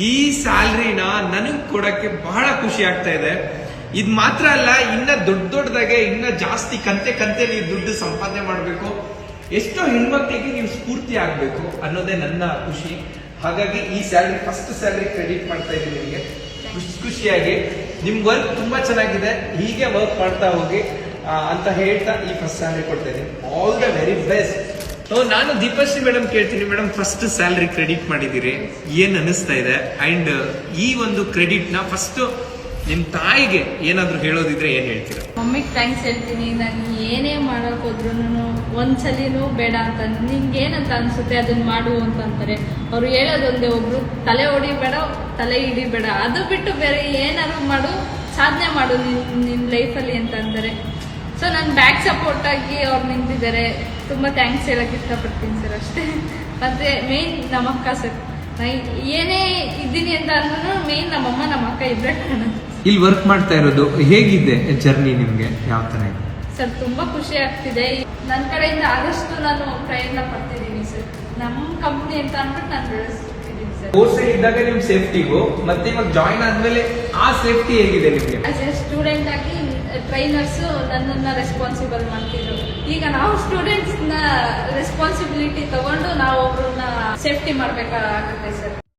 ಈ ಸ್ಯಾಲ್ರಿನ ನನಗ್ ಕೊಡಕ್ಕೆ ಬಹಳ ಖುಷಿ ಆಗ್ತಾ ಇದೆ. ಇದ್ ಮಾತ್ರ ಅಲ್ಲ, ಇನ್ನ ದೊಡ್ಡದಾಗೆ ಇನ್ನ ಜಾಸ್ತಿ ಕಂತೆ ನೀವು ದುಡ್ಡು ಸಂಪಾದನೆ ಮಾಡ್ಬೇಕು, ಎಷ್ಟೋ ಹೆಣ್ಮಕ್ಳಿಗೆ ನೀವು ಸ್ಫೂರ್ತಿ ಆಗ್ಬೇಕು ಅನ್ನೋದೇ ನನ್ನ ಖುಷಿ. ಹಾಗಾಗಿ ಈ ಸ್ಯಾಲ್ರಿ, ಫಸ್ಟ್ ಸ್ಯಾಲ್ರಿ ಕ್ರೆಡಿಟ್ ಮಾಡ್ತಾ ಇದ್ದೀನಿ ನಿಮಗೆ ಖುಷಿಯಾಗಿ. ನಿಮ್ ವರ್ಕ್ ತುಂಬಾ ಚೆನ್ನಾಗಿದೆ, ಹೀಗೆ ವರ್ಕ್ ಮಾಡ್ತಾ ಹೋಗಿ ಅಂತ ಹೇಳ್ತಾ ಈ ಫಸ್ಟ್ ಸ್ಯಾಲ್ರಿ ಕೊಡ್ತಾ ಇದ್ದೀನಿ. All the very best. ನಾನು ದೀಪಶ್ರೀ ಮೇಡಮ್ ಕೇಳ್ತೀನಿ, ಮೇಡಮ್ ಫಸ್ಟ್ ಸ್ಯಾಲ್ರಿ ಕ್ರೆಡಿಟ್ ಮಾಡಿದಿರಿ, ಏನ್ ಅನಿಸ್ತಾ ಇದೆ? ಅಂಡ್ ಈ ಒಂದು ಕ್ರೆಡಿಟ್ ನ ಫಸ್ಟ್ ನಿಮ್ ತಾಯಿಗೆ ಏನಾದ್ರು ಹೇಳೋದಿದ್ರೆ ಏನ್ ಹೇಳ್ತೀರಾ? ಮಮ್ಮಿಗೆ ಥ್ಯಾಂಕ್ಸ್ ಹೇಳ್ತೀನಿ. ನಾನು ಏನೇ ಮಾಡಕ್ ಹೋದ್ರು ಒಂದ್ಸಲಿನೂ ಬೇಡ ಅಂತ, ನಿಂಗೆ ಏನಂತ ಅನ್ಸುತ್ತೆ ಅದನ್ನ ಮಾಡು ಅಂತಂತಾರೆ. ಅವ್ರು ಹೇಳೋದೊಂದೇ, ಒಬ್ರು ತಲೆ ಹೊಡಿಬೇಡ, ತಲೆ ಹಿಡಿಬೇಡ, ಅದು ಬಿಟ್ಟು ಬೇರೆ ಏನಾದ್ರು ಮಾಡು, ಸಾಧನೆ ಮಾಡು ನಿನ್ ಲೈಫಲ್ಲಿ ಅಂತ ಅಂತಾರೆ. ಸೊ ನಾನು ಬ್ಯಾಕ್ ಸಪೋರ್ಟ್ ಆಗಿ ಅವ್ರು ನಿಂತಿದ್ದಾರೆ. ತುಂಬಾ ಥ್ಯಾಂಕ್ಸ್ ಹೇಳಕ್ ಇಷ್ಟಪಡ್ತೀನಿ ಸರ್, ಅಷ್ಟೇ. ಮತ್ತೆ ಮೇನ್ ನಮ್ಮಕ್ಕ ಸರ್, ಏನೇ ಇದ್ದೀನಿ ಅಂತ ಅಂದ್ರೂ ಮೇನ್ ನಮ್ಮಮ್ಮ ನಮ್ಮ ಅಕ್ಕ ಇಬ್ಬರೇ ಕಾಣೋದು. ಇಲ್ಲಿ ವರ್ಕ್ ಮಾಡ್ತಾ ಇರೋದು ಹೇಗಿದೆ ಜರ್ನಿ ನಿಮ್ಗೆ? ಯಾವ ತರ ಇದೆ ಸರ್? ತುಂಬಾ ಖುಷಿ ಆಗ್ತಿದೆ. ನನ್ನ ಕಡೆಯಿಂದ ಆದಷ್ಟು ನಾನು ಪ್ರಯತ್ನ ಪಡ್ತಿದ್ದೀನಿ ಸರ್. ನಮ್ಮ ಕಂಪ್ನಿ ಅಂತ ಅಂದ್ಬಿಟ್ಟು ನಾನು ಬೆಳೆಸ್ತಿದ್ದೀನಿ ಸರ್. ಕೋರ್ಸ್ ಇದ್ದಾಗ ನಿಮ್ ಸೇಫ್ಟಿಗೂ ಮತ್ತೆ ಇವಾಗ ಜಾಯಿನ್ ಆದ್ಮೇಲೆ ಆ ಸೇಫ್ಟಿ ಹೇಗಿದೆ ನಿಮ್ಗೆ? ಆಸ್ ಎ ಸ್ಟೂಡೆಂಟ್ ಆಗಿ ಟ್ರೈನರ್ಸ್ ನನ್ನನ್ನ ರೆಸ್ಪಾನ್ಸಿಬಲ್ ಮಾಡ್ತಿದ್ರು. ಈಗ ನಾವು ಸ್ಟೂಡೆಂಟ್ಸ್ ನ ರೆಸ್ಪಾನ್ಸಿಬಿಲಿಟಿ ತಗೊಂಡು ನಾವು ಒಬ್ರನ್ನ ಸೇಫ್ಟಿ ಮಾಡ್ಬೇಕಾಗುತ್ತೆ ಸರ್.